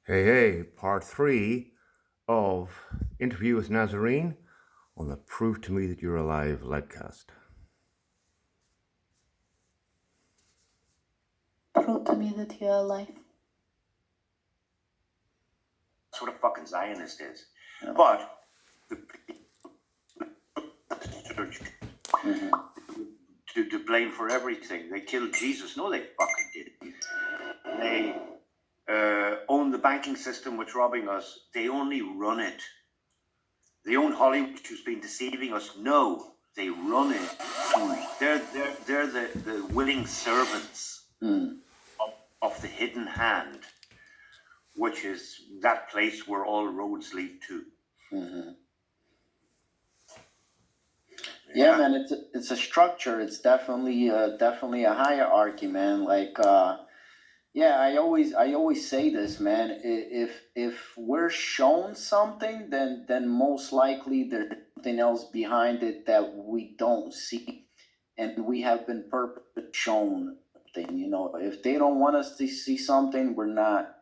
Hey, hey, part three of interview with NazareN on the Prove to Me That You're Alive litecast. Prove to me that you're alive. That's what a fucking Zionist is. Yeah. But the to blame for everything. They killed Jesus. No, they fucking didn't. They own the banking system, which robbing us. They only run it. They own Hollywood, who's been deceiving us. No, they run it. They're the willing servants of the hidden hand, which is that place where all roads lead to. Mm-hmm. Yeah, man, it's a structure. It's definitely a hierarchy, man. Like, yeah, I always say this, man. If we're shown something, then most likely there's something else behind it that we don't see, and we have been purposely shown something. You know, if they don't want us to see something, we're not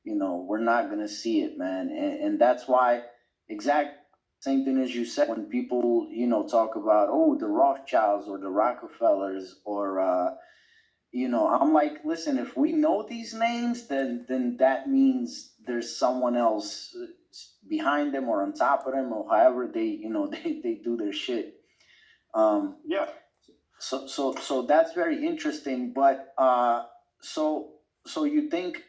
gonna see it, man. And that's why exact same thing as you said, when people, talk about, oh, the Rothschilds or the Rockefellers or, I'm like, listen, if we know these names, then that means there's someone else behind them or on top of them or however they, they do their shit. Yeah. So that's very interesting. But so you think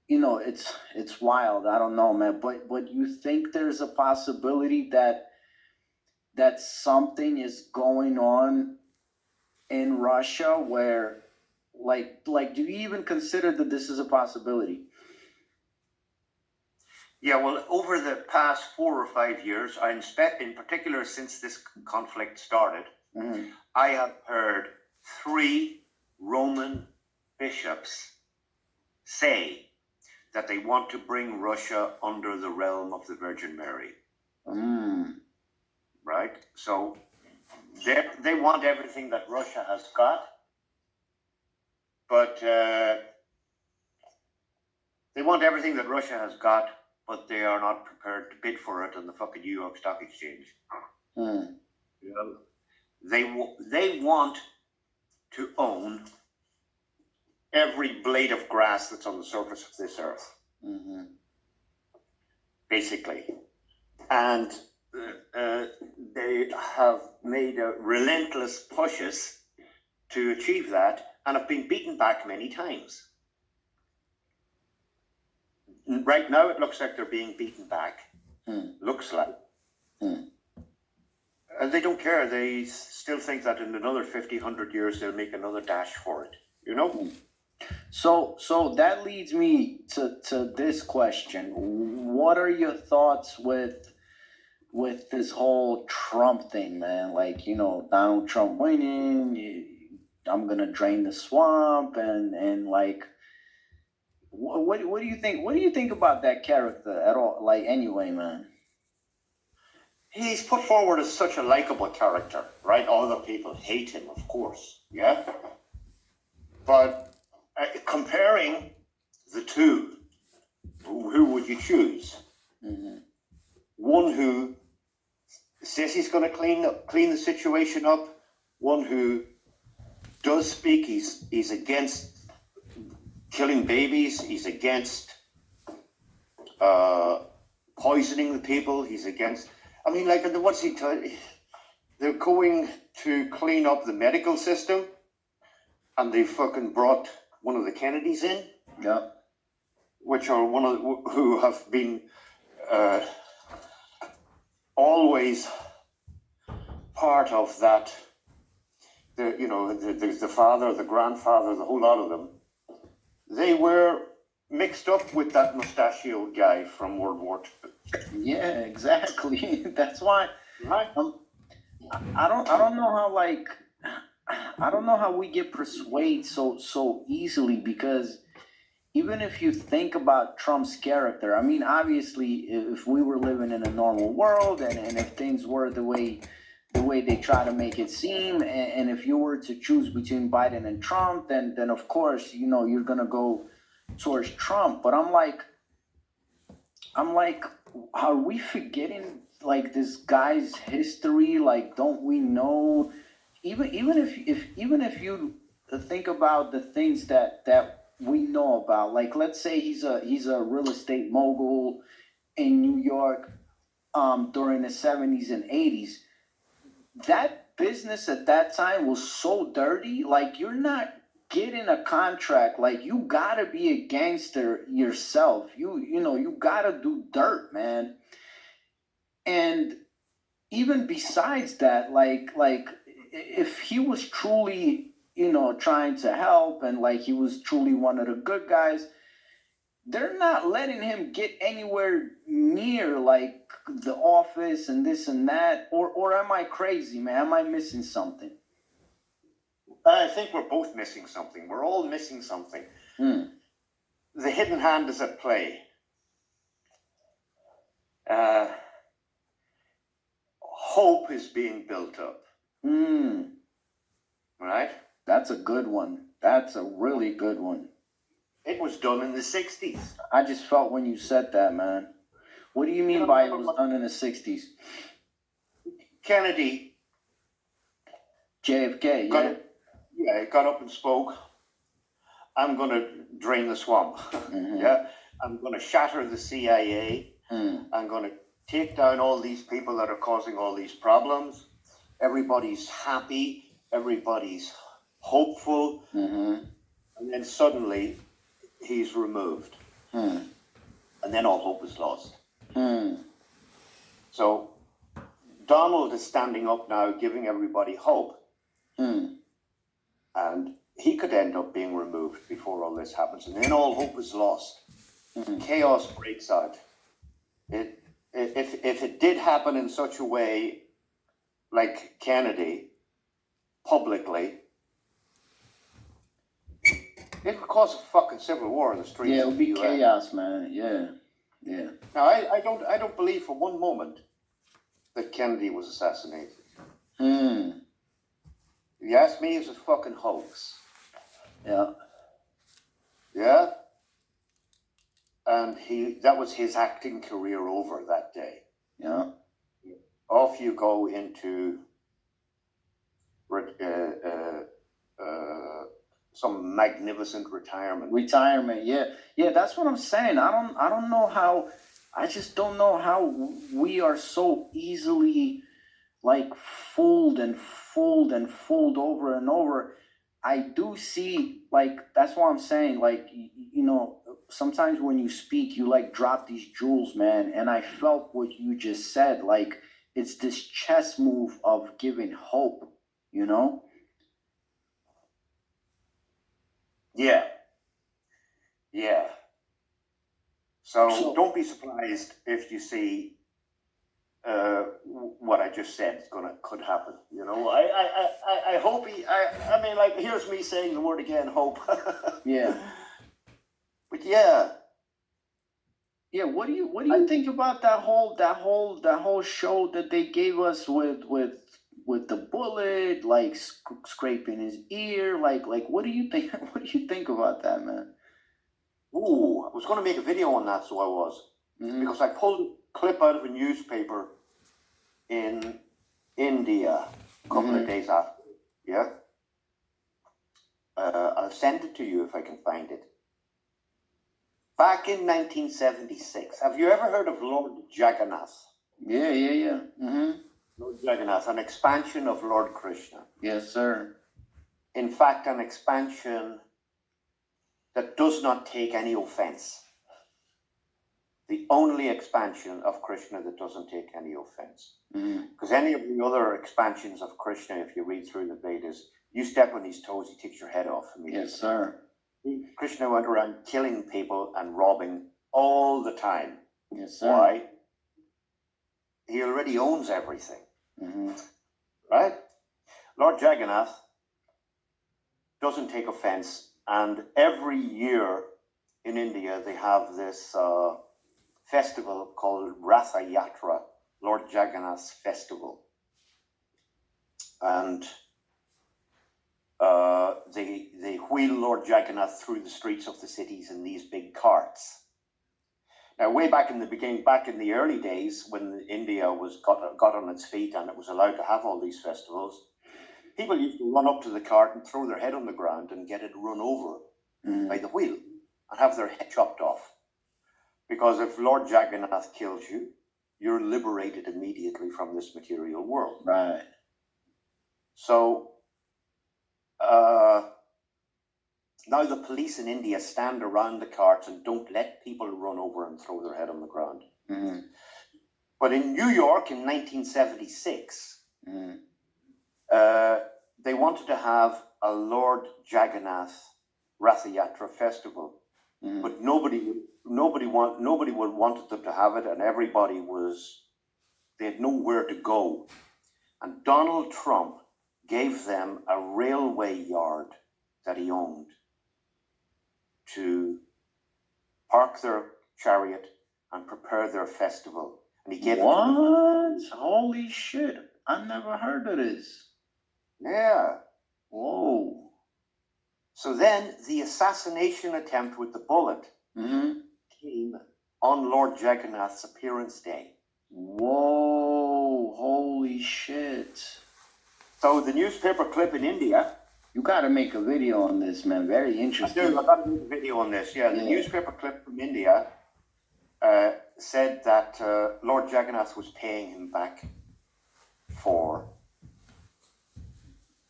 it's wild. I don't know, man. But you think there's a possibility that something is going on in Russia where, like, do you even consider that this is a possibility? Yeah, well, over the past 4 or 5 years, I inspect, in particular since this conflict started, I have heard 3 Roman bishops say that they want to bring Russia under the realm of the Virgin Mary. Right? So they want everything that Russia has got, but they want everything that Russia has got, but they are not prepared to bid for it on the fucking New York Stock Exchange. You know, they want to own every blade of grass that's on the surface of this earth, basically. And they have made relentless pushes to achieve that and have been beaten back many times. Right now, it looks like they're being beaten back. Looks like. And they don't care. They still think that in another 50, 100 years, they'll make another dash for it. You know? So that leads me to this question. What are your thoughts with this whole Trump thing, man? Like, Donald Trump winning, I'm gonna drain the swamp, and like, what do you think? What do you think about that character at all? Like, anyway, man. He's put forward as such a likable character, right? Other people hate him, of course, yeah? But comparing the two, who would you choose? One who says he's going to clean the situation up, one who does speak, he's against killing babies, he's against poisoning the people, he's against... I mean, like, what's he telling? They're going to clean up the medical system, and they fucking brought one of the Kennedys in. Yeah. Which are who have been always part of that. The father, the grandfather, the whole lot of them. They were mixed up with that mustachioed guy from World War II. Yeah, exactly. That's why. Right. I don't know how, like, I don't know how we get persuaded so easily, because even if you think about Trump's character, I mean, obviously, if we were living in a normal world and if things were the way they try to make it seem, and if you were to choose between Biden and Trump, then of course, you're gonna go towards Trump, but I'm like, are we forgetting like this guy's history? Like, don't we know? Even if you think about the things that we know about, like let's say he's a real estate mogul in New York during the 70s and 80s. That business at that time was so dirty. Like you're not getting a contract. Like you gotta be a gangster yourself. You gotta do dirt, man. And even besides that, like if he was truly trying to help and like he was truly one of the good guys, they're not letting him get anywhere near like the office and this and that. Or am I crazy, man? Am I missing something? I think we're both missing something. We're all missing something. The hidden hand is at play. Hope is being built up. Right? That's a good one. That's a really good one. It was done in the 60s. I just felt when you said that, man. What do you mean by it was done in the 60s? Kennedy. JFK, yeah. He got up and spoke. I'm going to drain the swamp. Yeah. I'm going to shatter the CIA. I'm going to take down all these people that are causing all these problems. Everybody's happy. Everybody's hopeful. And then suddenly he's removed. And then all hope is lost. So Donald is standing up now, giving everybody hope. And he could end up being removed before all this happens. And then all hope is lost. Chaos breaks out. If it did happen in such a way, like Kennedy, publicly, it could cause a fucking civil war in the streets. Yeah, it would be chaos, man. Yeah. Now, I don't believe for one moment that Kennedy was assassinated. If you ask me, it's a fucking hoax. Yeah? And that was his acting career over that day. Yeah. Off you go into some magnificent retirement. Yeah, that's what I'm saying. I don't know how. I just don't know how we are so easily like fooled over and over. I do see, like, that's what I'm saying. Like, sometimes when you speak, you like drop these jewels, man. And I felt what you just said. Like, it's this chess move of giving hope, Yeah. So don't be surprised if you see what I just said could happen. I hope I mean, like, here's me saying the word again, hope. Yeah. But yeah. Yeah, what do you think about that whole show that they gave us with the bullet, like scraping his ear, like what do you think? What do you think about that, man? Ooh, I was going to make a video on that, so I was, because I pulled a clip out of a newspaper in India a couple of days after. Yeah, I'll send it to you if I can find it. Back in 1976, have you ever heard of Lord Jagannath? Yeah. Lord Jagannath, an expansion of Lord Krishna. Yes, sir. In fact, an expansion that does not take any offense. The only expansion of Krishna that doesn't take any offense. Because any of the other expansions of Krishna, if you read through the Vedas, you step on his toes, he takes your head off immediately. Yes, sir. Krishna went around killing people and robbing all the time. Yes, sir. Why? He already owns everything. Right? Lord Jagannath doesn't take offense, and every year in India they have this festival called Ratha Yatra, Lord Jagannath's festival. And they wheel Lord Jagannath through the streets of the cities in these big carts. Now, way back in the beginning, back in the early days, when India got on its feet and it was allowed to have all these festivals, people used to run up to the cart and throw their head on the ground and get it run over by the wheel and have their head chopped off. Because if Lord Jagannath kills you, you're liberated immediately from this material world. Right. So now the police in India stand around the carts and don't let people run over and throw their head on the ground. Mm-hmm. But in New York in 1976, they wanted to have a Lord Jagannath Rath Yatra festival, but nobody wanted them to have it, and they had nowhere to go. And Donald Trump gave them a railway yard that he owned to park their chariot and prepare their festival. And he gave it to them. What? Holy shit. I never heard of this. Yeah. Whoa. So then the assassination attempt with the bullet came on Lord Jagannath's appearance day. Whoa. Holy shit. So the newspaper clip in India. You got to make a video on this, man. Very interesting. I got to make a video on this. Yeah, the newspaper clip from India said that Lord Jagannath was paying him back for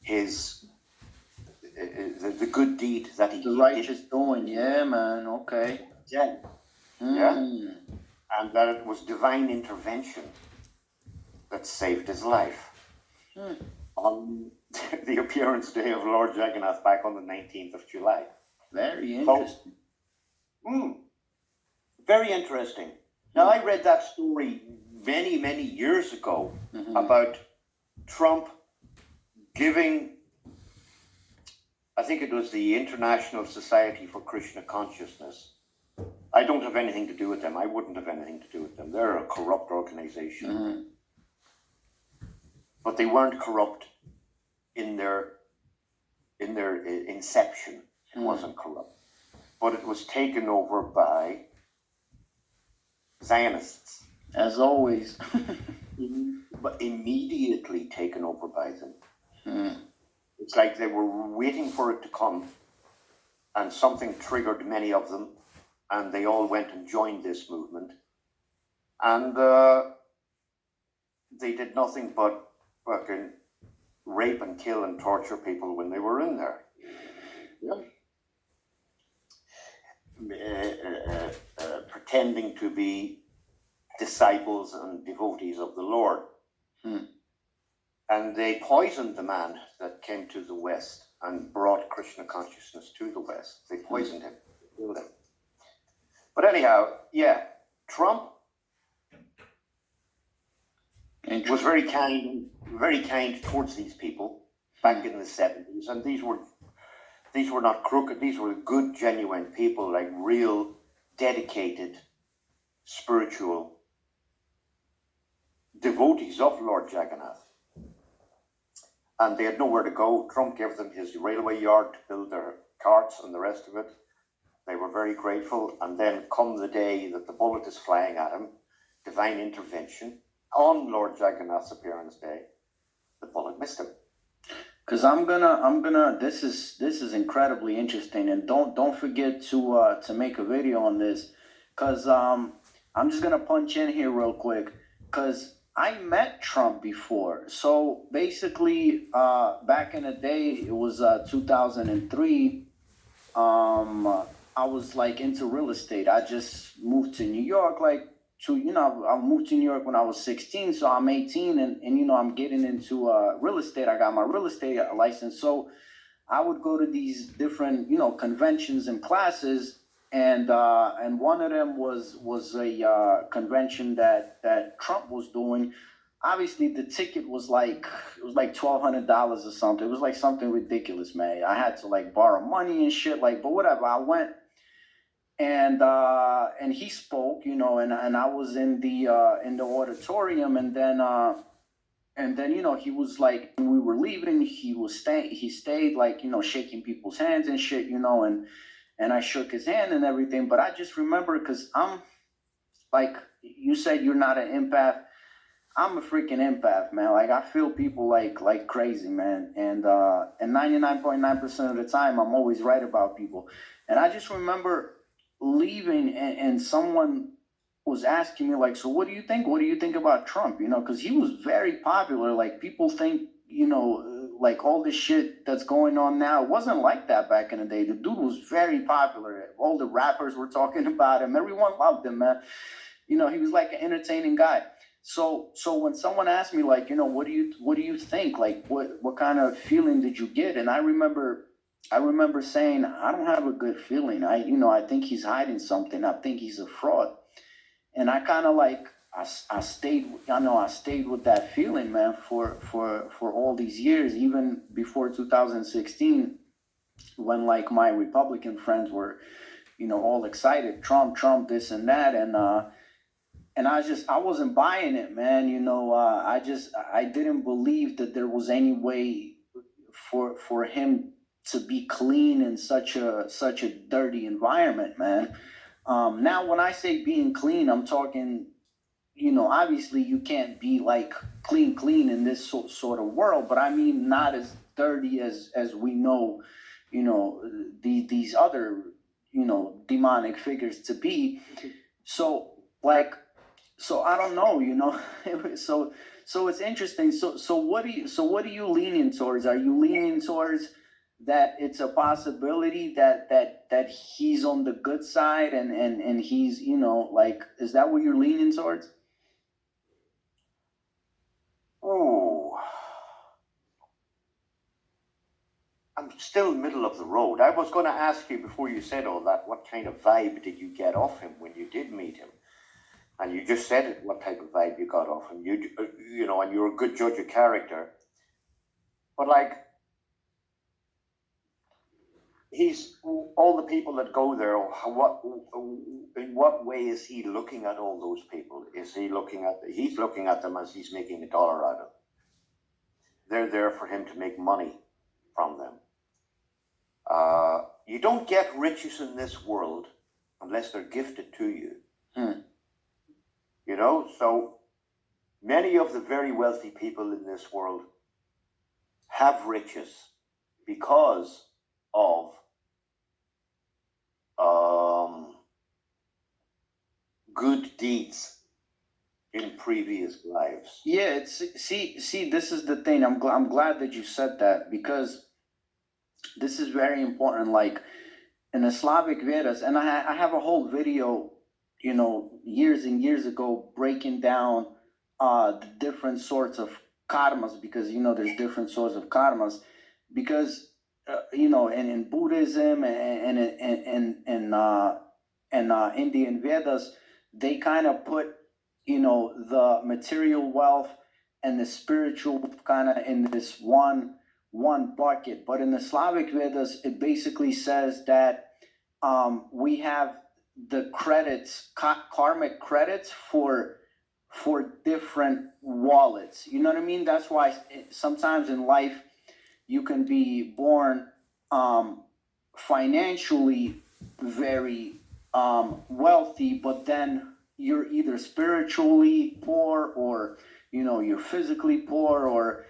his the good deed that he the righteous did. Doing, yeah, man. Okay. Yeah. Yeah. And that it was divine intervention that saved his life. On the appearance day of Lord Jagannath back on the 19th of July. Very interesting. Very interesting. Now, I read that story many, many years ago about Trump giving, I think it was the International Society for Krishna Consciousness. I don't have anything to do with them. I wouldn't have anything to do with them. They're a corrupt organization. But they weren't corrupt in their inception. It wasn't corrupt. But it was taken over by Zionists. As always. But immediately taken over by them. It's like they were waiting for it to come, and something triggered many of them, and they all went and joined this movement. And they did nothing but fucking rape and kill and torture people when they were in there. Pretending to be disciples and devotees of the Lord. And they poisoned the man that came to the West and brought Krishna consciousness to the West. They poisoned him, killed him. But anyhow, yeah, Trump was very kind towards these people back in the 70s, and these were not crooked. These were good, genuine people, like real, dedicated, spiritual devotees of Lord Jagannath. And they had nowhere to go. Trump gave them his railway yard to build their carts and the rest of it. They were very grateful. And then come the day that the bullet is flying at him, divine intervention, on Lord Jagannath's appearance day, the bullet missed him. Because I'm gonna. This is incredibly interesting, and don't forget to make a video on this. Because I'm just gonna punch in here real quick. Because I met Trump before. So basically, back in the day, it was 2003. I was like into real estate. I just moved to New York, I moved to New York when I was 16, so I'm 18, and I'm getting into real estate. I got my real estate license, so I would go to these different, conventions and classes, and one of them was a convention that Trump was doing. Obviously, the ticket was like $1,200 or something. It was like something ridiculous, man. I had to like borrow money and shit, but whatever. I went. And he spoke, and I was in the auditorium, and then and then he was like, when we were leaving, he stayed like shaking people's hands and shit, and I shook his hand and everything. But I just remember, because I'm like, you said you're not an empath. I'm a freaking empath, man. Like, I feel people like crazy, man. And 99.9% of the time, I'm always right about people. And I just remember leaving, and someone was asking me, like, so what do you think? What do you think about Trump? Because he was very popular. Like, people think, like all this shit that's going on now, it wasn't like that back in the day. The dude was very popular. All the rappers were talking about him. Everyone loved him, man. He was like an entertaining guy. So when someone asked me, like, what do you think? Like, what kind of feeling did you get? And I remember saying, I don't have a good feeling. I think he's hiding something. I think he's a fraud. And I kind of like, I stayed with that feeling, man, for all these years, even before 2016, when like my Republican friends were, all excited, Trump, this and that, and I wasn't buying it, man. I didn't believe that there was any way for him to be clean in such a dirty environment, man. Now, when I say being clean, I'm talking, obviously you can't be like clean in this sort of world, but I mean not as dirty as we know, these other, demonic figures to be. So like, so I don't know, so it's interesting. So what are you leaning towards? Are you leaning towards that it's a possibility that he's on the good side, and he's, like, is that what you're leaning towards? Oh, I'm still middle of the road. I was going to ask you before you said all that, what kind of vibe did you get off him when you did meet him? And you just said what type of vibe you got off him. And you're a good judge of character. But like, he's all the people that go there. In what way is he looking at all those people? Is he looking at? He's looking at them as he's making $1 out of them. They're there for him to make money from them. You don't get riches in this world unless they're gifted to you. So many of the very wealthy people in this world have riches because of good deeds in previous lives. Yeah, see, this is the thing. I'm glad that you said that, because this is very important. Like, in the Slavic Vedas, and I have a whole video, years and years ago, breaking down the different sorts of karmas, because there's different sorts of karmas, because and in Buddhism and Indian Vedas, they kind of put the material wealth and the spiritual kind of in this one bucket. But in the Slavic Vedas, it basically says that we have the credits, karmic credits for different wallets. You know what I mean? That's why sometimes in life you can be born financially very wealthy, but then you're either spiritually poor, or you're physically poor, or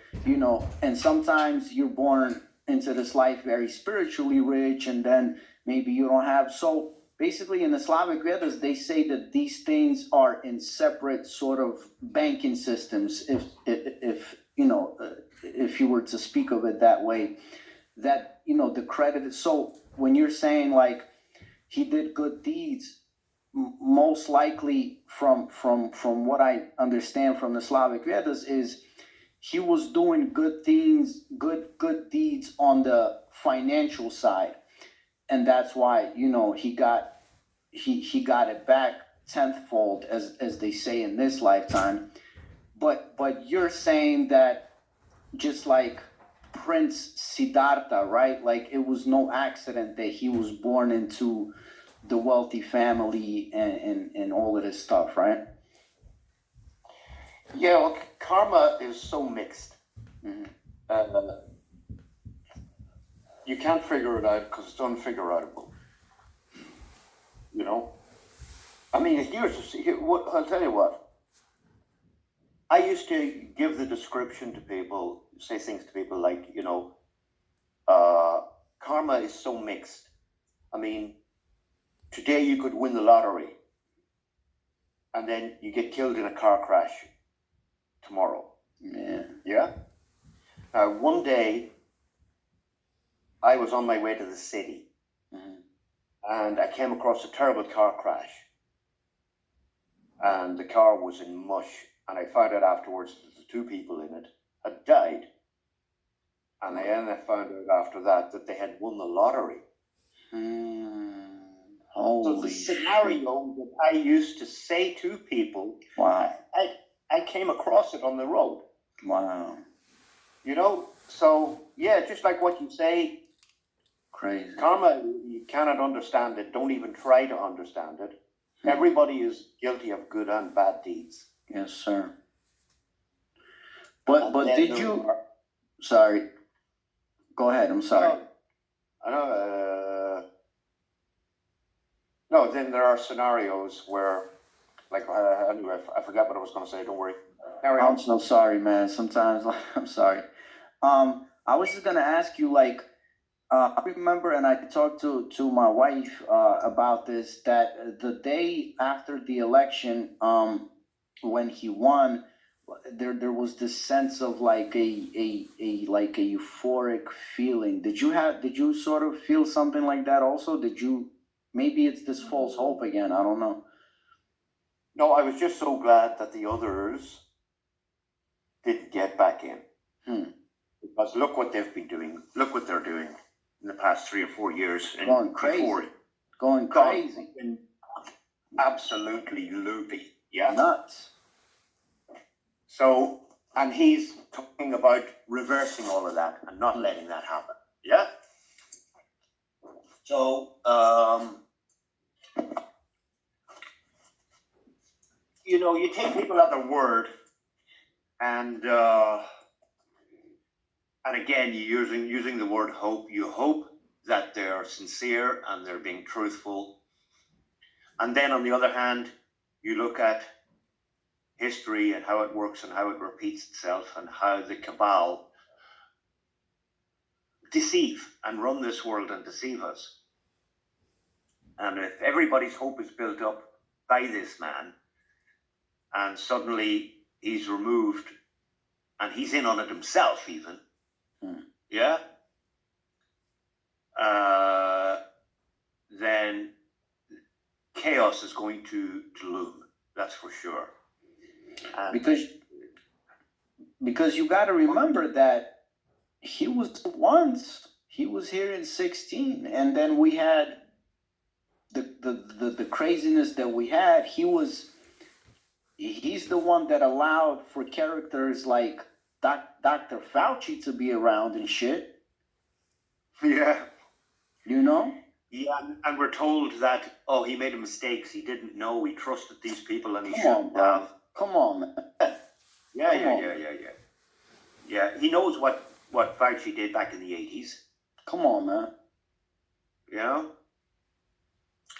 and sometimes you're born into this life very spiritually rich, and then maybe you don't have. So basically, in the Slavic Vedas, they say that these things are in separate sort of banking systems. If you were to speak of it that way, that the credit. So when you're saying like he did good deeds, most likely from what I understand from the Slavic Vedas, is he was doing good things, good deeds on the financial side, and that's why he got it back tenfold, as they say in this lifetime. But you're saying that just like Prince Siddhartha, right? Like, it was no accident that he was born into the wealthy family and all of this stuff, right? Yeah, well, karma is so mixed. Mhm. You can't figure it out because it's unfigureoutable. You know? I mean, I'll tell you what. I used to give the description to people, say things to people like, karma is so mixed. I mean, today you could win the lottery and then you get killed in a car crash tomorrow. Yeah. Yeah? One day I was on my way to the city Mhm. and I came across a terrible car crash. And the car was in mush. And I found out afterwards that the two people in it had died. And then I found out after that they had won the lottery. So the Holy shit. scenario that I used to say to people, Wow. I came across it on the road. Wow. So yeah, just like what you say, Crazy. karma, you cannot understand it. Don't even try to understand it. Everybody is guilty of good and bad deeds. Yes, sir. But then did there you? are- Sorry. Go ahead. I'm sorry. I know. No, then there are scenarios where, like, anyway, I forgot what I was going to say. Don't worry. Carry I'm on. so sorry, man. Sometimes I'm sorry. I was just gonna ask you, like, I remember, and I talked to my wife about this, that the day after the election, when he won, there was this sense of like a like a euphoric feeling. Did you sort of feel something like that also? Did you? Maybe it's this false hope again. I don't know. No, I was just so glad that the others didn't get back in. Because look what they've been doing. Look what they're doing in the past 3 or 4 years. And Going crazy. before, Going crazy. and absolutely loopy. Yeah. Nuts. So, and he's talking about reversing all of that and not letting that happen. Yeah. So, you take people at their word, and again, using the word hope. You hope that they're sincere and they're being truthful. And then, on the other hand, you look at history and how it works and how it repeats itself and how the cabal deceive and run this world and deceive us. And if everybody's hope is built up by this man, and suddenly he's removed, and he's in on it himself, even, yeah, then chaos is going to loom. That's for sure. And because you got to remember that he was here in 16, and then we had the craziness that we had. He's the one that allowed for characters like Dr. Fauci to be around and shit. yeah. Yeah, And we're told that, he made mistakes. He didn't know. He trusted these people, and he Come on, shouldn't bro. have. Come on, man. Yeah, he knows what Fauci did back in the 80s. Come on, man. You know?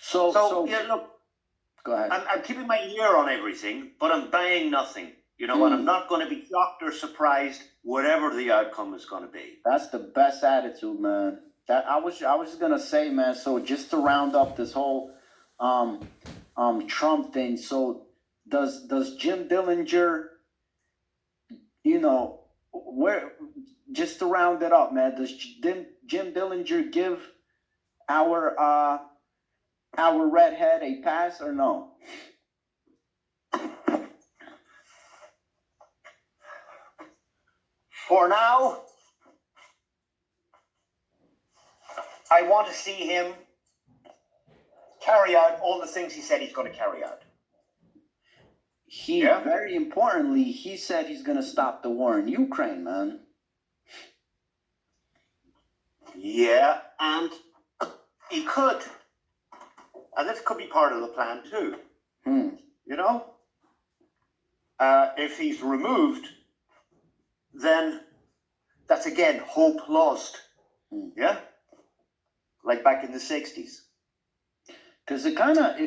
So yeah, look, go ahead. I'm keeping my ear on everything, but I'm buying nothing. And I'm not going to be shocked or surprised, whatever the outcome is going to be. That's the best attitude, man. That I was just gonna say, man. So just to round up this whole Trump thing. So does Jim Dillinger, where, just to round it up, man? Does Jim Dillinger give our redhead a pass or no? For now, I want to see him carry out all the things he said he's going to carry out. Very importantly, he said he's going to stop the war in Ukraine, man. Yeah, and he could. And this could be part of the plan too. If he's removed, then that's again hope lost. Yeah, like back in the 60s. Because it kind of,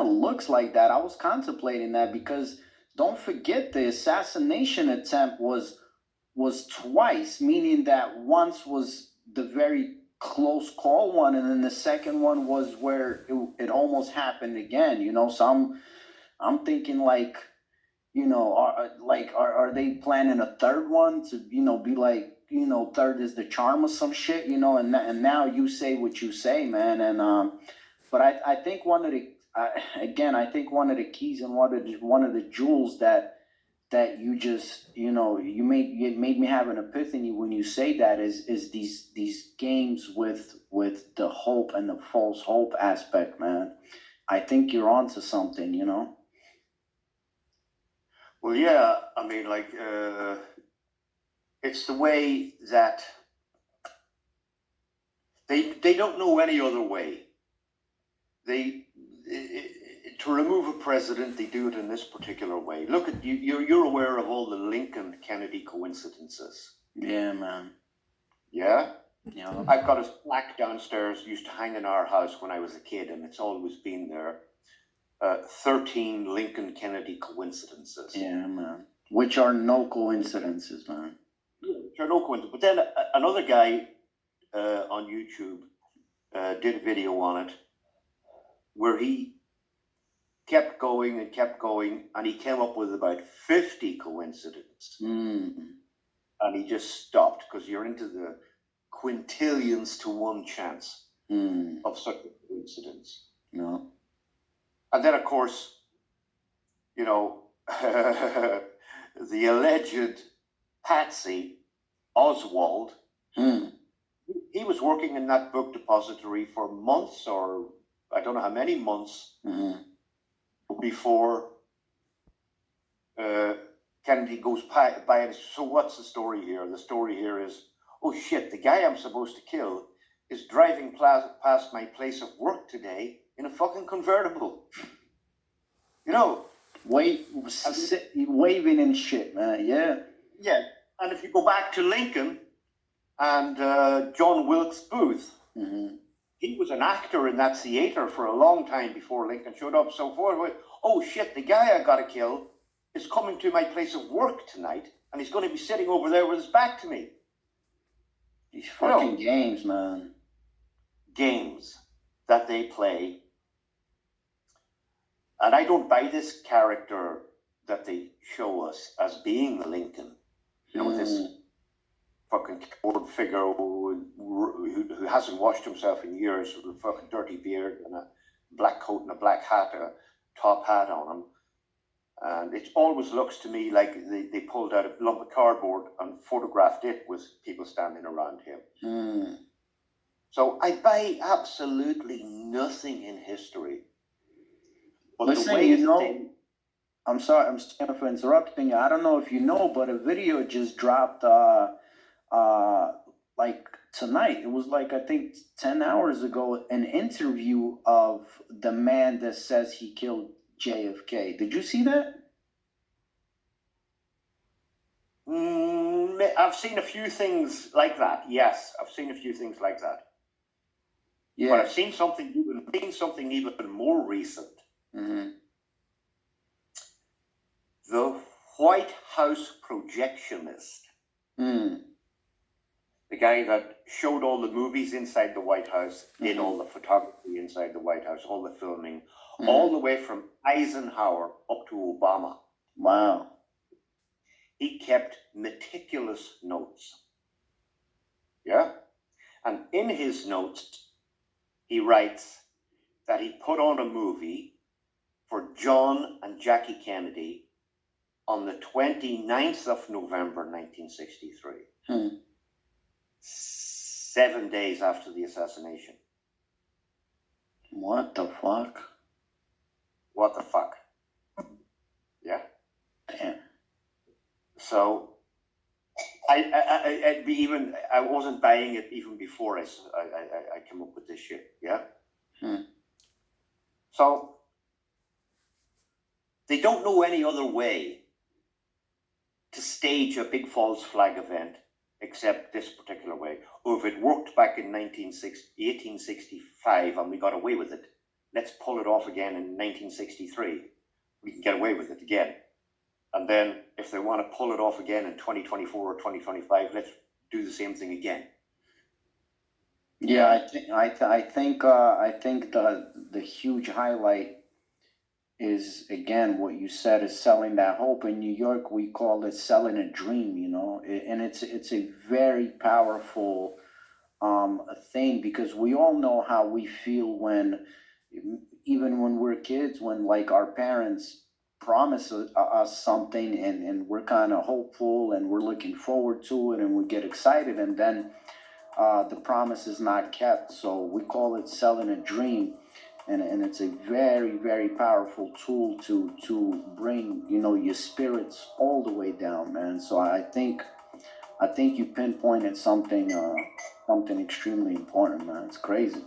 looks like that. I was contemplating that because don't forget the assassination attempt was twice, meaning that once was the very close call one, and then the second one was where it almost happened again. So I'm thinking like, are they planning a third one to be like, third is the charm or some shit, and now you say what you say, man, and but I think one of the I think one of the keys and one of the jewels that you just you made me have an epiphany when you say that is these games with the hope and the false hope aspect, man. I think you're onto something, Well, yeah, I mean, like, it's the way that they don't know any other way. To remove a president, they do it in this particular way. Look at you. You're aware of all the Lincoln Kennedy coincidences. Yeah, man. Yeah. Yeah. I've got a plaque downstairs. Used to hang in our house when I was a kid, and it's always been there. 13 Lincoln Kennedy coincidences. Yeah, man. Which are no coincidences, man. Which are no coincidences. But then another guy on YouTube did a video on it where he kept going, and he came up with about 50 coincidences. And he just stopped because you're into the quintillions to one chance of such a coincidence. No. And then, of course, the alleged patsy, Oswald, he was working in that book depository for months, or I don't know how many months, before Kennedy goes by. And so what's the story here? The story here is, oh shit, the guy I'm supposed to kill is driving past my place of work today in a fucking convertible. Waving and shit, man. Yeah. Yeah. And if you go back to Lincoln and John Wilkes Booth, he was an actor in that theater for a long time before Lincoln showed up. So forth. Oh shit, the guy I gotta kill is coming to my place of work tonight, and he's going to be sitting over there with his back to me. These fucking games, man. Games that they play. And I don't buy this character that they show us as being Lincoln. This fucking keyboard figure who hasn't washed himself in years, with a fucking dirty beard and a black coat and a black hat, a top hat on him. And it always looks to me like they pulled out a lump of cardboard and photographed it with people standing around him. So I buy absolutely nothing in history. But listen, the way I'm sorry, I'm standing for interrupting you. I don't know if you know, but a video just dropped like tonight. It was like, I think 10 hours ago, an interview of the man that says he killed JFK. Did you see that? I've seen a few things like that. Yes, I've seen a few things like that. Yeah. But I've seen something even more recent. The White House projectionist. The guy that showed all the movies inside the White House, did all the photography inside the White House, all the filming, all the way from Eisenhower up to Obama. Wow. He kept meticulous notes. Yeah? And in his notes, he writes that he put on a movie for John and Jackie Kennedy on the 29th of November, 1963. 7 days after the assassination. What the fuck? What the fuck? Yeah. Damn. So I wasn't buying it even before I came up with this shit. Yeah. So They don't know any other way to stage a big false flag event except this particular way. Or if it worked back in 1865 and we got away with it, let's pull it off again in 1963. We can get away with it again. And then if they want to pull it off again in 2024 or 2025, let's do the same thing again. Yeah, I think the huge highlight is, again, what you said, is selling that hope. In New York, we call it selling a dream, you know, and it's a very powerful thing, because we all know how we feel when, even when we're kids, when like our parents promise us something, and we're kind of hopeful and we're looking forward to it and we get excited, and then the promise is not kept. So we call it selling a dream. And it's a very, very powerful tool to bring, you know, your spirits all the way down, man. So I think you pinpointed something extremely important, man. It's crazy.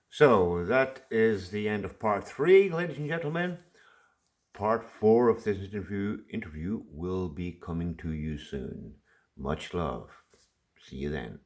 So that is the end of part 3, ladies and gentlemen. Part 4 of this interview will be coming to you soon. Much love. See you then.